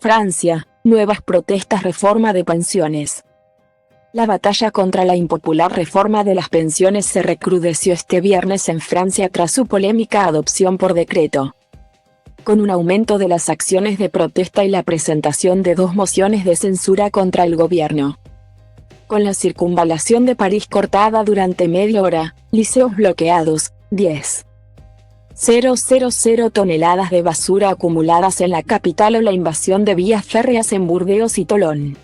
Francia, nuevas protestas reforma de pensiones. La batalla contra la impopular reforma de las pensiones se recrudeció este viernes en Francia tras su polémica adopción por decreto. Con un aumento de las acciones de protesta y la presentación de 2 mociones de censura contra el gobierno. Con la circunvalación de París cortada durante media hora, liceos bloqueados, 10,000 toneladas de basura acumuladas en la capital o la invasión de vías férreas en Burdeos y Tolón.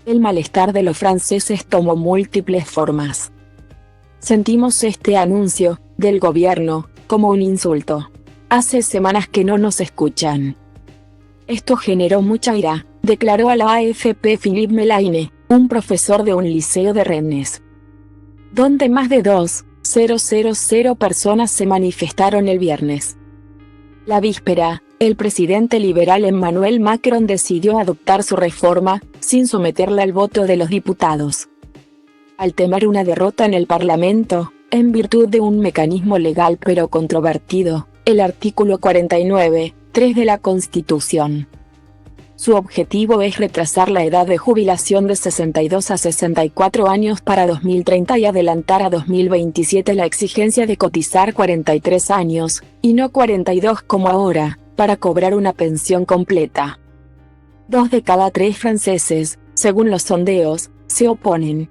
El malestar de los franceses tomó múltiples formas. Sentimos este anuncio, del gobierno, como un insulto. Hace semanas que no nos escuchan. Esto generó mucha ira, declaró a la AFP Philippe Melaine, un profesor de un liceo de Rennes, donde más de 2,000 personas se manifestaron el viernes. La víspera, el presidente liberal Emmanuel Macron decidió adoptar su reforma, sin someterla al voto de los diputados. Al temer una derrota en el Parlamento, en virtud de un mecanismo legal pero controvertido, el artículo 49(3) de la Constitución. Su objetivo es retrasar la edad de jubilación de 62 a 64 años para 2030 y adelantar a 2027 la exigencia de cotizar 43 años, y no 42 como ahora, para cobrar una pensión completa. 2 de cada 3 franceses, según los sondeos, se oponen.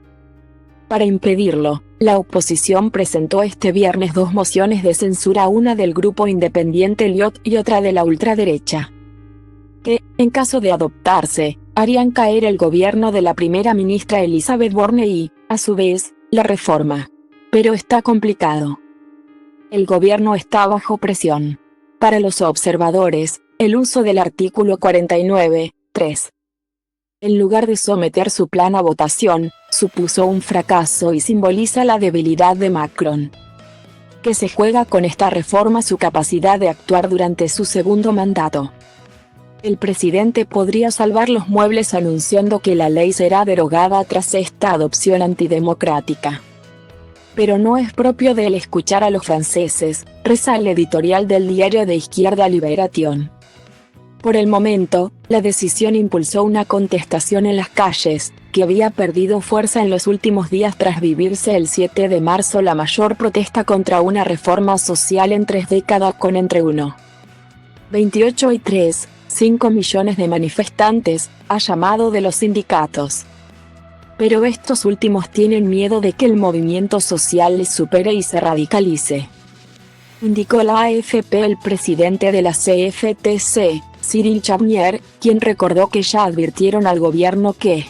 Para impedirlo, la oposición presentó este viernes 2 mociones de censura, una del grupo independiente Lyot y otra de la ultraderecha, que, en caso de adoptarse, harían caer el gobierno de la primera ministra Elisabeth Borne y, a su vez, la reforma. Pero está complicado. El gobierno está bajo presión. Para los observadores, el uso del artículo 49(3), en lugar de someter su plan a votación, supuso un fracaso y simboliza la debilidad de Macron, que se juega con esta reforma su capacidad de actuar durante su segundo mandato. El presidente podría salvar los muebles anunciando que la ley será derogada tras esta adopción antidemocrática. Pero no es propio de él escuchar a los franceses, reza el editorial del diario de izquierda Libération. Por el momento, la decisión impulsó una contestación en las calles, que había perdido fuerza en los últimos días tras vivirse el 7 de marzo la mayor protesta contra una reforma social en 3 décadas con entre 1,28 y 3,5 millones de manifestantes, a llamado de los sindicatos. Pero estos últimos tienen miedo de que el movimiento social les supere y se radicalice, indicó la AFP el presidente de la CFTC, Cyril Chabnier, quien recordó que ya advirtieron al gobierno que,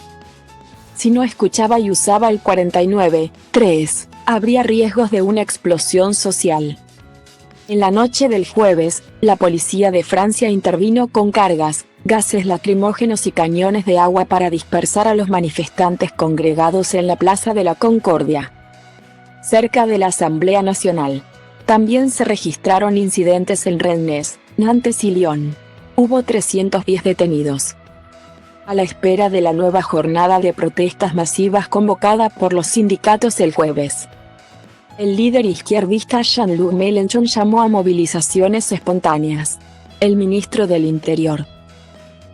si no escuchaba y usaba el 49(3), habría riesgos de una explosión social. En la noche del jueves, la policía de Francia intervino con cargas, gases lacrimógenos y cañones de agua para dispersar a los manifestantes congregados en la Plaza de la Concordia, cerca de la Asamblea Nacional. También se registraron incidentes en Rennes, Nantes y Lyon. Hubo 310 detenidos. A la espera de la nueva jornada de protestas masivas convocada por los sindicatos el jueves, el líder izquierdista Jean-Luc Mélenchon llamó a movilizaciones espontáneas. El ministro del Interior,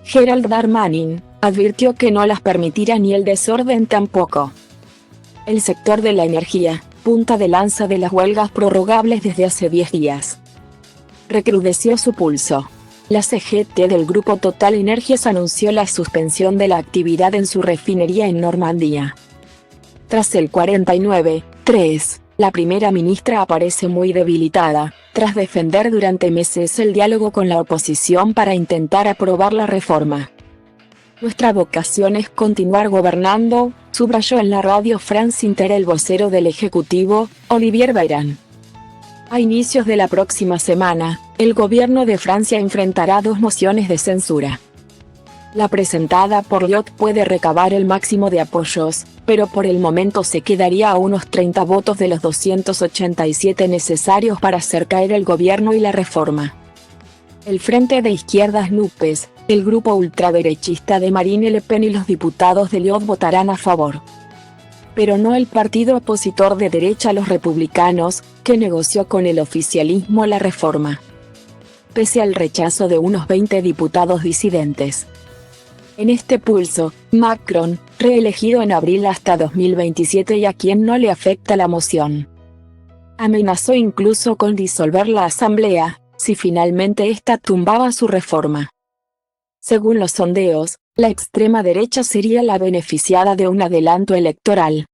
Gérald Darmanin, advirtió que no las permitirá ni el desorden tampoco. El sector de la energía, punta de lanza de las huelgas prorrogables desde hace 10 días, recrudeció su pulso. La CGT del grupo Total Energies anunció la suspensión de la actividad en su refinería en Normandía. Tras el 49(3), la primera ministra aparece muy debilitada, tras defender durante meses el diálogo con la oposición para intentar aprobar la reforma. Nuestra vocación es continuar gobernando, subrayó en la radio France Inter el vocero del Ejecutivo, Olivier Véran. A inicios de la próxima semana, el gobierno de Francia enfrentará 2 mociones de censura. La presentada por Lyot puede recabar el máximo de apoyos, pero por el momento se quedaría a unos 30 votos de los 287 necesarios para hacer caer el gobierno y la reforma. El Frente de Izquierdas NUPES, el grupo ultraderechista de Marine Le Pen y los diputados de Lyot votarán a favor. Pero no el partido opositor de derecha, los republicanos, que negoció con el oficialismo la reforma. pese al rechazo de unos 20 diputados disidentes. En este pulso, Macron, reelegido en abril hasta 2027 y a quien no le afecta la moción, amenazó incluso con disolver la Asamblea, si finalmente ésta tumbaba su reforma. Según los sondeos, la extrema derecha sería la beneficiada de un adelanto electoral.